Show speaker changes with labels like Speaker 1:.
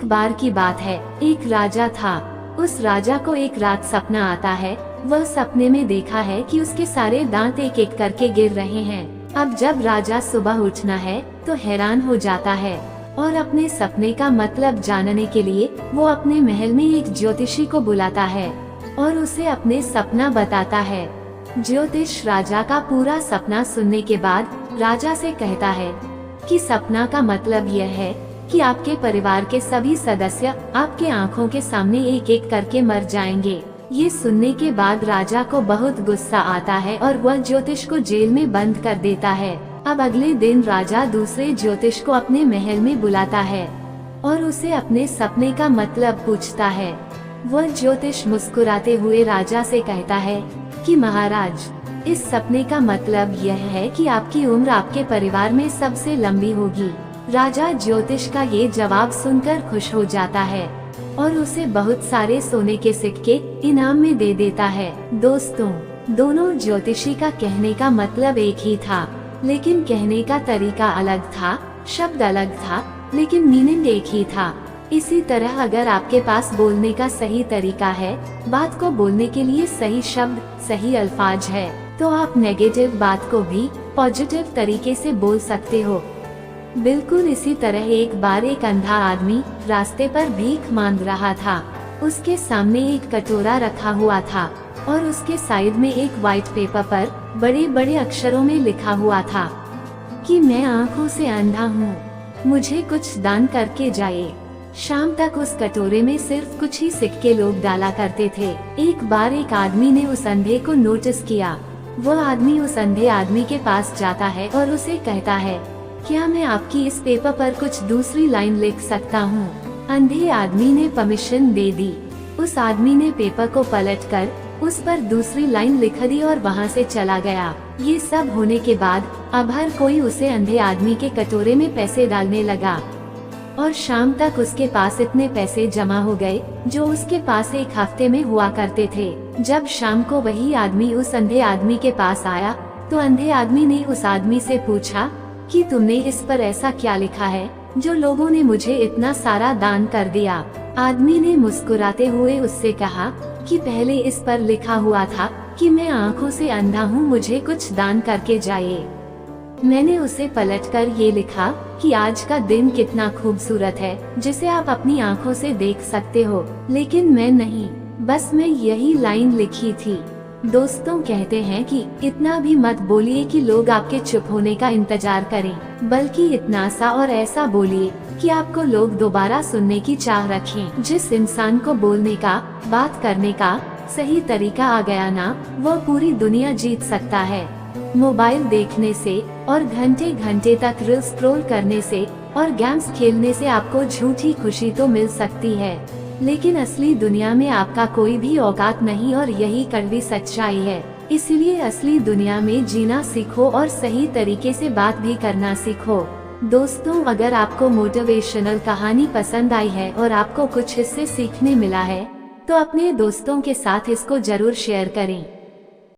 Speaker 1: बार की बात है, एक राजा था। उस राजा को एक रात सपना आता है। वह सपने में देखा है कि उसके सारे दांत एक एक करके गिर रहे हैं। अब जब राजा सुबह उठना है तो हैरान हो जाता है और अपने सपने का मतलब जानने के लिए वो अपने महल में एक ज्योतिषी को बुलाता है और उसे अपने सपना बताता है। ज्योतिष राजा का पूरा सपना सुनने के बाद राजा से कहता है कि सपना का मतलब यह है कि आपके परिवार के सभी सदस्य आपके आंखों के सामने एक एक करके मर जाएंगे। ये सुनने के बाद राजा को बहुत गुस्सा आता है और वह ज्योतिष को जेल में बंद कर देता है। अब अगले दिन राजा दूसरे ज्योतिष को अपने महल में बुलाता है और उसे अपने सपने का मतलब पूछता है। वह ज्योतिष मुस्कुराते हुए राजा से कहता है कि महाराज, इस सपने का मतलब यह है कि आपकी उम्र आपके परिवार में सबसे लंबी होगी। राजा ज्योतिष का ये जवाब सुनकर खुश हो जाता है और उसे बहुत सारे सोने के सिक्के इनाम में दे देता है। दोस्तों, दोनों ज्योतिषी का कहने का मतलब एक ही था, लेकिन कहने का तरीका अलग था, शब्द अलग था, लेकिन मीनिंग एक ही था। इसी तरह अगर आपके पास बोलने का सही तरीका है, बात को बोलने के लिए सही शब्द, सही अल्फाज है, तो आप नेगेटिव बात को भी पॉजिटिव तरीके से बोल सकते हो। बिल्कुल इसी तरह एक बार एक अंधा आदमी रास्ते पर भीख मांग रहा था। उसके सामने एक कटोरा रखा हुआ था और उसके साइड में एक व्हाइट पेपर पर बड़े बड़े अक्षरों में लिखा हुआ था कि मैं आंखों से अंधा हूँ, मुझे कुछ दान करके जाइए। शाम तक उस कटोरे में सिर्फ कुछ ही सिक्के लोग डाला करते थे। एक बार एक आदमी ने उस अंधे को नोटिस किया। वह आदमी उस अंधे आदमी के पास जाता है और उसे कहता है, क्या मैं आपकी इस पेपर पर कुछ दूसरी लाइन लिख सकता हूँ? अंधे आदमी ने परमिशन दे दी। उस आदमी ने पेपर को पलटकर उस पर दूसरी लाइन लिख दी और वहाँ से चला गया। ये सब होने के बाद अब हर कोई उसे अंधे आदमी के कटोरे में पैसे डालने लगा और शाम तक उसके पास इतने पैसे जमा हो गए जो उसके पास एक हफ्ते में हुआ करते थे। जब शाम को वही आदमी उस अंधे आदमी के पास आया तो अंधे आदमी ने उस आदमी से पूछा कि तुमने इस पर ऐसा क्या लिखा है जो लोगों ने मुझे इतना सारा दान कर दिया? आदमी ने मुस्कुराते हुए उससे कहा कि पहले इस पर लिखा हुआ था कि मैं आंखों से अंधा हूँ, मुझे कुछ दान करके जाइए। मैंने उसे पलटकर ये लिखा कि आज का दिन कितना खूबसूरत है जिसे आप अपनी आंखों से देख सकते हो, लेकिन मैं नहीं, बस मैं यही लाइन लिखी थी। दोस्तों कहते हैं कि इतना भी मत बोलिए कि लोग आपके चुप होने का इंतजार करें, बल्कि इतना सा और ऐसा बोलिए कि आपको लोग दोबारा सुनने की चाह रखें। जिस इंसान को बोलने का, बात करने का सही तरीका आ गया ना, वह पूरी दुनिया जीत सकता है। मोबाइल देखने से और घंटे घंटे तक रील स्क्रॉल करने से और गेम्स खेलने से आपको झूठी खुशी तो मिल सकती है, लेकिन असली दुनिया में आपका कोई भी औकात नहीं और यही कड़वी सच्चाई है। इसलिए असली दुनिया में जीना सीखो और सही तरीके से बात भी करना सीखो। दोस्तों, अगर आपको मोटिवेशनल कहानी पसंद आई है और आपको कुछ इससे सीखने मिला है तो अपने दोस्तों के साथ इसको जरूर शेयर करें।